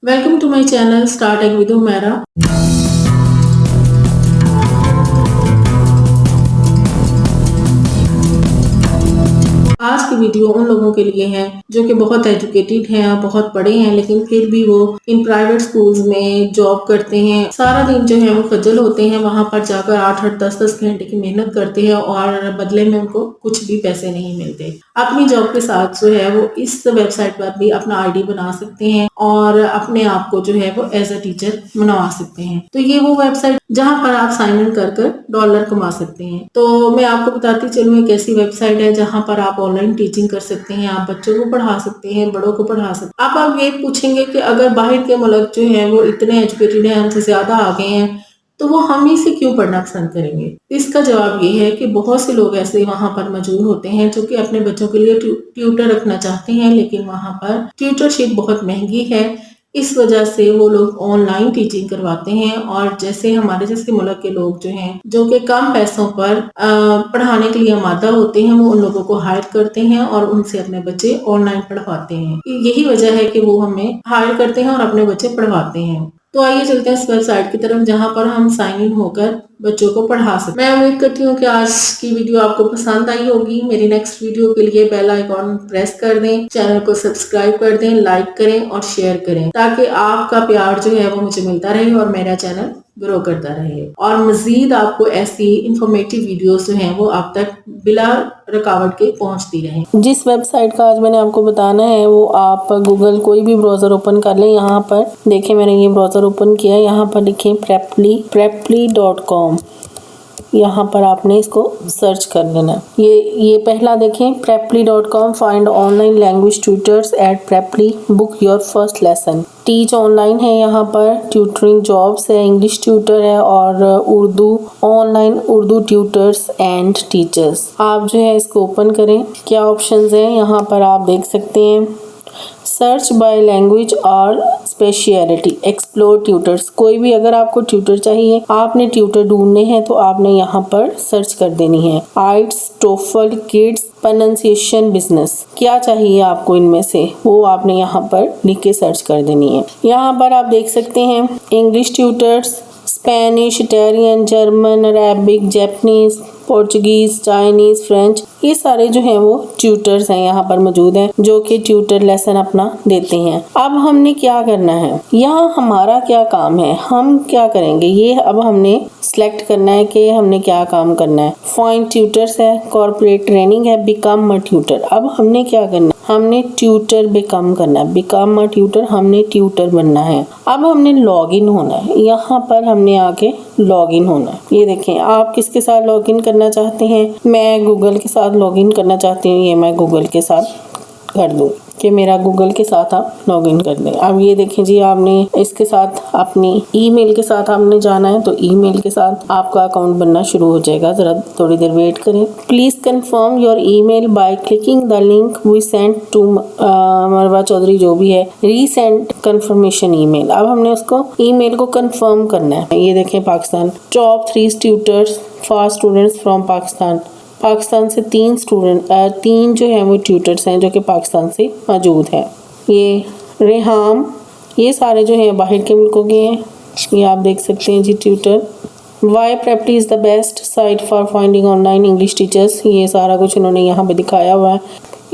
Welcome to my channel Starting with Humaira. आज की video उन लोगों के लिए है जो कि बहुत एजुकेटेड हैं, बहुत पढ़े हैं, लेकिन फिर भी वो इन प्राइवेट स्कूल्स में जॉब करते हैं। सारा दिन जो है वो खज्जल होते हैं, वहां पर जाकर 8-8 10-10 घंटे की मेहनत करते हैं और बदले में उनको कुछ भी पैसे नहीं मिलते। अपनी जॉब के साथ जो है वो इस वेबसाइट पर भी अपना आईडी बना सकते हैं और अपने आप को जो है वो एज अ टीचर बनवा सकते हैं। तो ये वो वेबसाइट जहां पर आप साइन इन कर डॉलर कमा सकते हैं। तो मैं आपको बताती चलूँ एक ऐसी वेबसाइट है जहां पर आप ऑनलाइन टीचिंग कर सकते हैं, आप बच्चों को पढ़ा सकते हैं, बड़ों को पढ़ा सकते हैं। आप ये पूछेंगे कि अगर बाहर के मुल्क जो है वो इतने एजुकेटेड हैं, हमसे ज्यादा आगे हैं, तो वो हम ही से क्यों पढ़ना पसंद करेंगे? इसका जवाब ये है कि बहुत से लोग ऐसे वहां पर मौजूद होते हैं जो कि अपने बच्चों के लिए ट्यूटर रखना चाहते हैं, लेकिन वहां पर ट्यूटरशिप बहुत महंगी है। इस वजह से वो लोग ऑनलाइन टीचिंग करवाते हैं और जैसे हमारे जैसे मुल्क के लोग जो हैं जो कि कम पैसों पर पढ़ाने के लिए आमादा होते हैं, वो उन लोगों को हायर करते हैं और उनसे अपने बच्चे ऑनलाइन पढ़वाते हैं। यही वजह है कि वो हमें हायर करते हैं और अपने बच्चे पढ़वाते हैं। तो आइए चलते हैं इस वेबसाइट की तरफ जहां पर हम साइन इन होकर बच्चों को पढ़ा सकते हैं। मैं उम्मीद करती हूँ कि आज की वीडियो आपको पसंद आई होगी। मेरी नेक्स्ट वीडियो के लिए बेल आइकॉन प्रेस कर दें, चैनल को सब्सक्राइब कर दें, लाइक करें और शेयर करें ताकि आपका प्यार जो है वो मुझे मिलता रहे और मेरा चैनल ग्रो करता रहे और मजीद आपको ऐसी इंफॉर्मेटिव वीडियोस जो हैं वो आप तक बिला रुकावट के पहुंचती रहें। जिस वेबसाइट का आज मैंने आपको बताना है वो आप गूगल कोई भी ब्राउजर ओपन कर लें। यहाँ पर देखें मैंने ये ब्राउजर ओपन किया, यहाँ पर लिखें preply.com। यहाँ पर आपने इसको सर्च कर लेना। ये पहला देखें preply.com, find online language tutors at preply, book your first lesson. Teach online है, यहाँ पर ट्यूटरिंग जॉब्स है, इंग्लिश ट्यूटर है और Urdu online Urdu tutors and teachers. आप जो है इसको ओपन करें। क्या ऑप्शंस हैं यहाँ पर आप देख सकते हैं। सर्च बाय लैंग्वेज और स्पेशलिटी, एक्सप्लोर ट्यूटर्स। कोई भी अगर आपको ट्यूटर चाहिए, आपने ट्यूटर ढूंढने हैं तो आपने यहाँ पर सर्च कर देनी है। आइट्स, टोफल, किड्स, प्रोनाउंसिएशन, बिजनेस, क्या चाहिए आपको इनमें से वो आपने यहाँ पर लिख के सर्च कर देनी है। यहाँ पर आप देख सकते हैं English tutors, Spanish, Italian, German, Arabic, Japanese, Portuguese, Chinese, French, ये सारे जो हैं वो ट्यूटर्स हैं यहाँ पर मौजूद हैं जो कि ट्यूटर लेसन अपना देते हैं। अब हमने क्या करना है, यहाँ हमारा क्या काम है, हम क्या करेंगे, ये अब हमने सिलेक्ट करना है कि हमने क्या काम करना है। फाइंड ट्यूटर्स है, कॉर्पोरेट ट्रेनिंग है, बिकम अ ट्यूटर। अब हमने क्या करना है, हमने ट्यूटर बिकम करना है, बिकम अ ट्यूटर, हमने ट्यूटर बनना है। अब हमने लॉग इन होना है, यहाँ पर हमने आके लॉग इन होना है। ये देखें आप किसके साथ लॉग इन करना चाहते हैं। मैं गूगल के साथ लॉग इन करना चाहती हूँ, ये मैं गूगल के साथ कर दूँ कि मेरा गूगल के साथ आप लॉग इन कर दें। अब ये देखें जी, आपने इसके साथ अपनी ईमेल के साथ आपने जाना है तो ईमेल के साथ आपका अकाउंट बनना शुरू हो जाएगा। जरा थोड़ी देर वेट करें। Please confirm your email by clicking the link we sent to Marwa Chaudhary, जो भी है, रीसेंट कंफर्मेशन ईमेल। अब हमने उसको ईमेल को कंफर्म करना है। ये देखें Pakistan, top 3 tutors for students from Pakistan. Pakistan से 3 जो हैं वो ट्यूटर्स हैं जो कि पाकिस्तान से मौजूद हैं। ये रेहाम, ये सारे जो हैं बाहर के मुल्कों के हैं। ये आप देख सकते हैं G tutor. Why Preply is the best site for finding online English teachers, ये सारा कुछ उन्होंने यहाँ पे दिखाया हुआ है।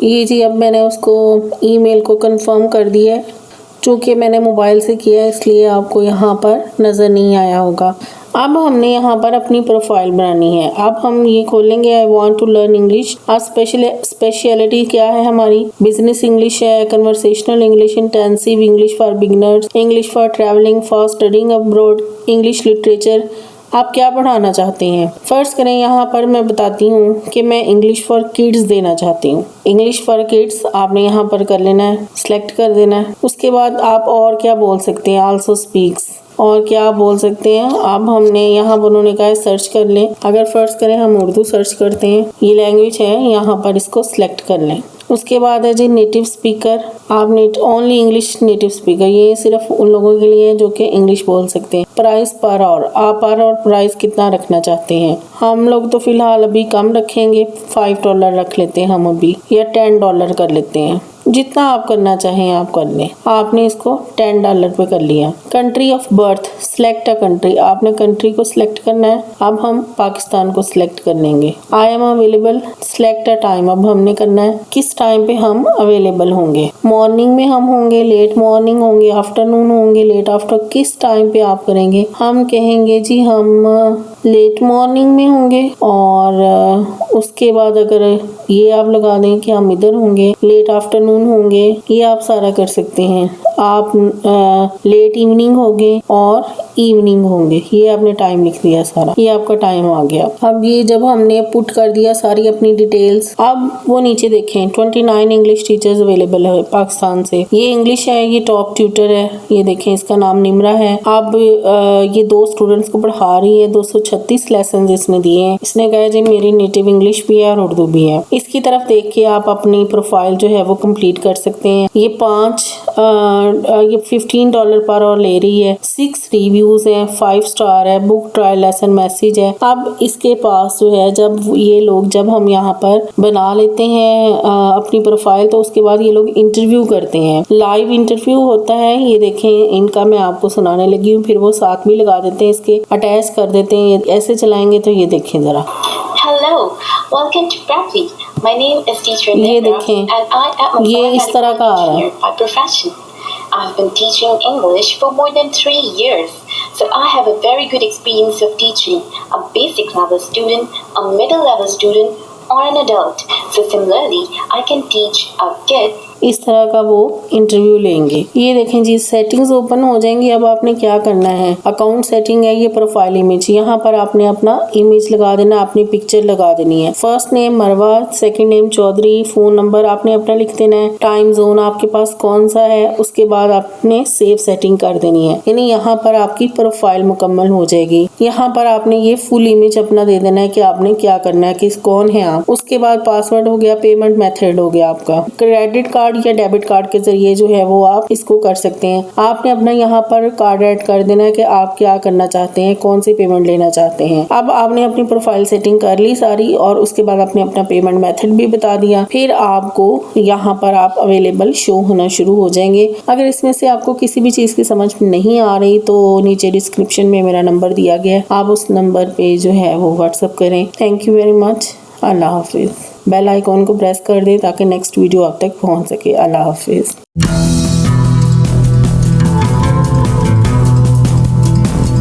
ये जी अब मैंने उसको ईमेल को कंफर्म कर दिया है। चूँकि मैंने मोबाइल से किया है इसलिए आपको यहाँ पर नज़र नहीं आया होगा। अब हमने यहाँ पर अपनी प्रोफाइल बनानी है। अब हम ये खोलेंगे I want to learn English. अब स्पेशलिटी क्या है हमारी, बिजनेस इंग्लिश है, conversational English, intensive English for beginners, English for travelling, for studying abroad, English literature. आप क्या पढ़ाना चाहते हैं। फर्स्ट करें, यहाँ पर मैं बताती हूँ कि मैं इंग्लिश फॉर किड्स देना चाहती हूँ। इंग्लिश फॉर किड्स आपने यहाँ पर कर लेना है, सिलेक्ट कर देना है। उसके बाद आप और क्या बोल सकते हैं, आल्सो स्पीक्स, और क्या बोल सकते हैं। अब हमने यहाँ पर उन्होंने कहा है सर्च कर लें। अगर फर्स्ट करें हम उर्दू सर्च करते हैं, ये लैंग्वेज है, यहाँ पर इसको सिलेक्ट कर लें। उसके बाद है जी नेटिव स्पीकर। आप ओनली इंग्लिश नेटिव स्पीकर, ये सिर्फ उन लोगों के लिए है जो कि इंग्लिश बोल सकते हैं। प्राइस पर आवर, आप पर आवर प्राइस कितना रखना चाहते हैं। हम लोग तो फिलहाल अभी कम रखेंगे, $5 रख लेते हैं हम अभी, या $10 कर लेते हैं। जितना आप करना चाहें आप कर लें। आपने इसको $10 पे कर लिया। Country of birth, select a country, आपने कंट्री को सिलेक्ट करना है। अब हम पाकिस्तान को सिलेक्ट कर लेंगे। I am available, select a time, अब हमने करना है किस टाइम पे हम अवेलेबल होंगे। मॉर्निंग में हम होंगे, लेट मॉर्निंग होंगे, आफ्टरनून होंगे, लेट आफ्टर, किस टाइम पे आप करेंगे। हम कहेंगे जी हम लेट मॉर्निंग में होंगे और उसके बाद अगर ये आप लगा दें कि हम इधर होंगे, लेट आफ्टरनून होंगे, ये आप सारा कर सकते हैं। आप लेट इवनिंग होंगे और इवनिंग होंगे, ये आपने टाइम लिख दिया सारा, ये आपका टाइम आ गया। अब ये जब हमने पुट कर दिया सारी अपनी डिटेल्स, अब वो नीचे देखें 29 इंग्लिश टीचर्स अवेलेबल है पाकिस्तान से। ये इंग्लिश है, ये टॉप ट्यूटर है, ये देखें इसका नाम निमरा है। अब ये 2 स्टूडेंट्स को पढ़ा रही है, 236 लेसन इसने दिए हैं। इसने कहा जी मेरी नेटिव इंग्लिश भी है और उर्दू भी है। इसकी तरफ देख के आप अपनी प्रोफाइल जो है वो कंप्लीट कर सकते हैं। ये ये $15 पर आवर ले रही है। 6 रिव्यूज हैं, 5 स्टार है, बुक ट्रायल लेसन मैसेज है। अब इसके पास जो है जब हम यहाँ पर बना लेते हैं अपनी प्रोफाइल, तो उसके बाद ये लोग इंटरव्यू करते हैं। लाइव इंटरव्यू होता है, ये देखें इनका मैं आपको सुनाने लगी हूँ, फिर वो साथ में लगा देते हैं, इसके अटैच कर देते हैं। ऐसे चलाएंगे तो ये देखें जरा। Hello, welcome to Preply. My name is Teacher ये Nibra, देखें, and I am a ये इस तरह का आ रहा है। teacher by profession. I've been teaching English for more than 3 years, so I have a very good experience of teaching a basic level student, a middle level student, or an adult. So similarly, I can teach a kid. इस तरह का वो interview लेंगे। ये देखें जी settings open हो जाएंगी। अब आपने क्या करना है, अकाउंट सेटिंग है, ये प्रोफाइल इमेज, यहाँ पर आपने अपना इमेज लगा देना, अपनी पिक्चर लगा देनी है। First name Marwa, second name Chaudhary, phone number आपने अपना लिख देना है, टाइम जोन आपके पास कौन सा है, उसके बाद आपने सेव सेटिंग कर देनी है। यानी यहाँ पर आपकी प्रोफाइल मुकम्मल हो जाएगी। यहाँ पर आपने ये फुल इमेज अपना दे देना है कि आपने क्या करना है, किस कौन है आप। उसके बाद पासवर्ड हो गया, पेमेंट मेथड हो गया आपका, क्रेडिट कार्ड या डेबिट कार्ड के जरिए जो है वो आप इसको कर सकते हैं। आपने अपना यहाँ पर कार्ड ऐड कर देना है कि आप क्या करना चाहते हैं, कौन सी पेमेंट लेना चाहते हैं। अब आपने अपनी प्रोफाइल सेटिंग कर ली सारी और उसके बाद आपने अपना पेमेंट मेथड भी बता दिया। फिर आपको यहाँ पर आप अवेलेबल शो होना शुरू हो जाएंगे। अगर इसमें से आपको किसी भी चीज़ की समझ नहीं आ रही तो नीचे डिस्क्रिप्शन में मेरा नंबर दिया गया है, आप उस नंबर पे जो है वो व्हाट्सअप करें। Thank you very much. अल्लाह हाफिज़। बेल आइकॉन को प्रेस कर दें ताकि नेक्स्ट वीडियो आप तक पहुंच सके। अल्लाह हाफिज़।